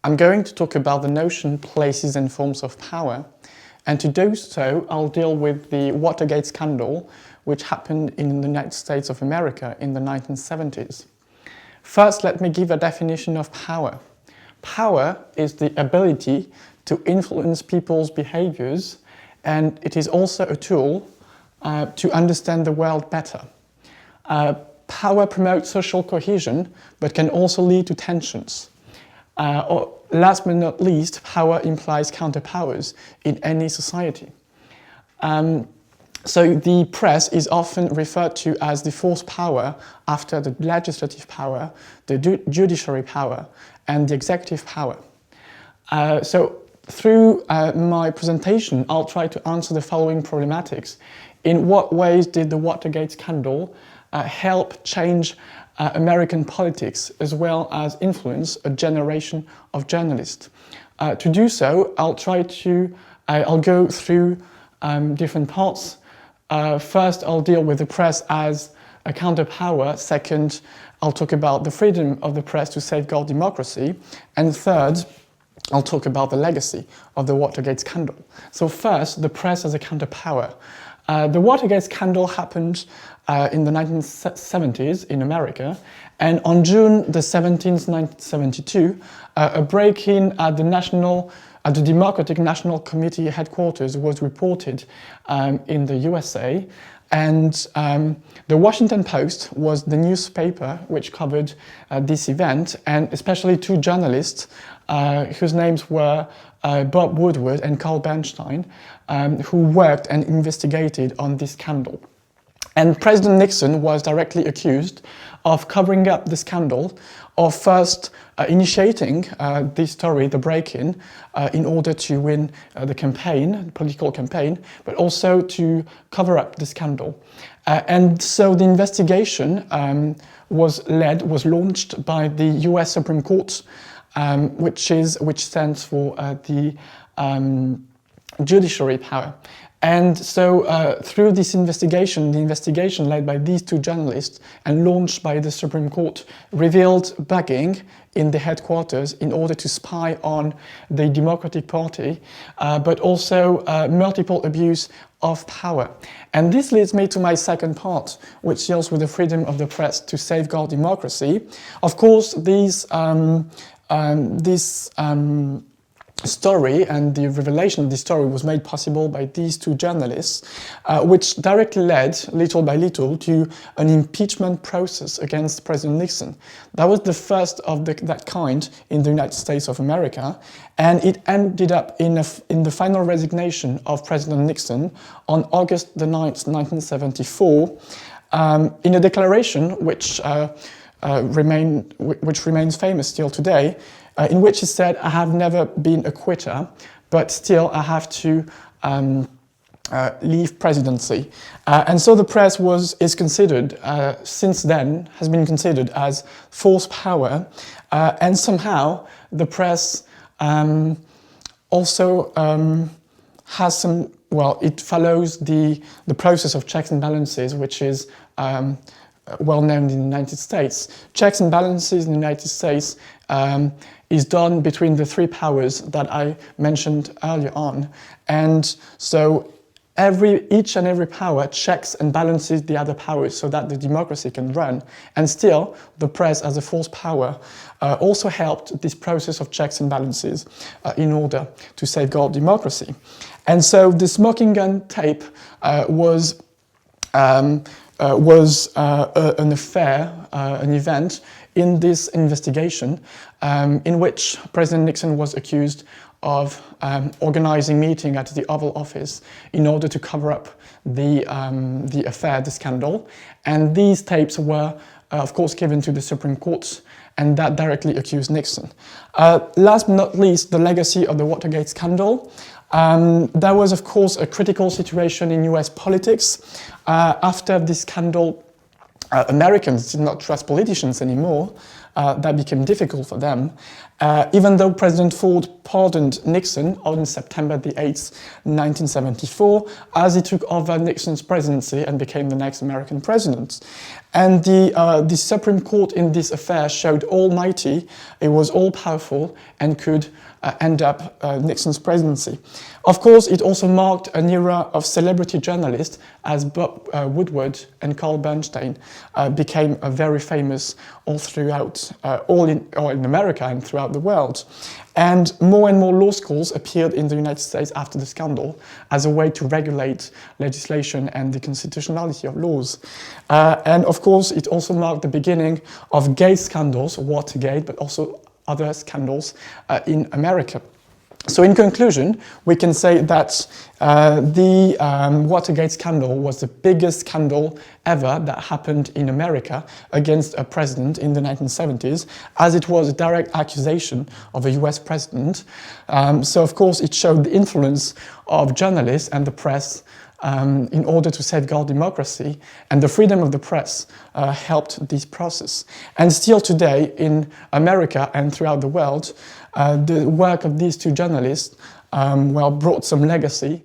I'm going to talk about the notion, places and forms of power. And to do so, I'll deal with the Watergate scandal, which happened in the United States of America in the 1970s. First, let me give a definition of power. Power is the ability to influence people's behaviors, and it is also a tool to understand the world better. Power promotes social cohesion, but can also lead to tensions. Or last but not least, power implies counterpowers in any society. So the press is often referred to as the fourth power after the legislative power, the judiciary power, and the executive power. So through my presentation, I'll try to answer the following problematics. In what ways did the Watergate scandal help change American politics as well as influence a generation of journalists? To do so, I'll go through different parts. First, I'll deal with the press as a counterpower. Second, I'll talk about the freedom of the press to safeguard democracy. And third, I'll talk about the legacy of the Watergate scandal. So first, the press as a counterpower. The Watergate scandal happened in the 1970s in America, and on June the 17th, 1972, a break-in at the Democratic National Committee headquarters was reported in the USA, and the Washington Post was the newspaper which covered this event, and especially two journalists whose names were Bob Woodward and Carl Bernstein, who worked and investigated on this scandal. And President Nixon was directly accused of covering up the scandal, of first initiating this story, the break-in, in order to win the political campaign, but also to cover up the scandal. And so the investigation was launched by the US Supreme Court, which stands for the judiciary power. And so through this investigation, the investigation led by these two journalists and launched by the Supreme Court revealed bugging in the headquarters in order to spy on the Democratic Party, but also multiple abuse of power. And this leads me to my second part, which deals with the freedom of the press to safeguard democracy. Of course, this story and the revelation of this story was made possible by these two journalists, which directly led, little by little, to an impeachment process against President Nixon. That was the first of that kind in the United States of America, and it ended up in the final resignation of President Nixon on August the 9th, 1974, in a declaration which remains famous still today, in which he said, "I have never been a quitter, but still I have to leave presidency." And so the press is considered, since then, has been considered as fourth power, and somehow the press also has some, it follows the process of checks and balances, which is well known in the United States. Checks and balances in the United States is done between the three powers that I mentioned earlier on. And so each and every power checks and balances the other powers so that the democracy can run. And still, the press as a fourth power also helped this process of checks and balances in order to safeguard democracy. And so the smoking gun tape was an affair, an event in this investigation in which President Nixon was accused of organizing meeting at the Oval Office in order to cover up the affair, the scandal. And these tapes were, of course, given to the Supreme Court, and that directly accused Nixon. Last but not least, the legacy of the Watergate scandal. There was, of course, a critical situation in US politics. After this scandal, Americans did not trust politicians anymore. That became difficult for them. Even though President Ford pardoned Nixon on September the 8th, 1974, as he took over Nixon's presidency and became the next American president. And the Supreme Court in this affair showed almighty, it was all-powerful, and could end up Nixon's presidency. Of course, it also marked an era of celebrity journalists, as Bob Woodward and Carl Bernstein became very famous all throughout, all in America and throughout the world. And more law schools appeared in the United States after the scandal as a way to regulate legislation and the constitutionality of laws. And of course, it also marked the beginning of gay scandals, Watergate, but also other scandals in America. So in conclusion, we can say that the Watergate scandal was the biggest scandal ever that happened in America against a president in the 1970s, as it was a direct accusation of a US president. So of course it showed the influence of journalists and the press in order to safeguard democracy, and the freedom of the press helped this process. And still today in America and throughout the world, the work of these two journalists brought some legacy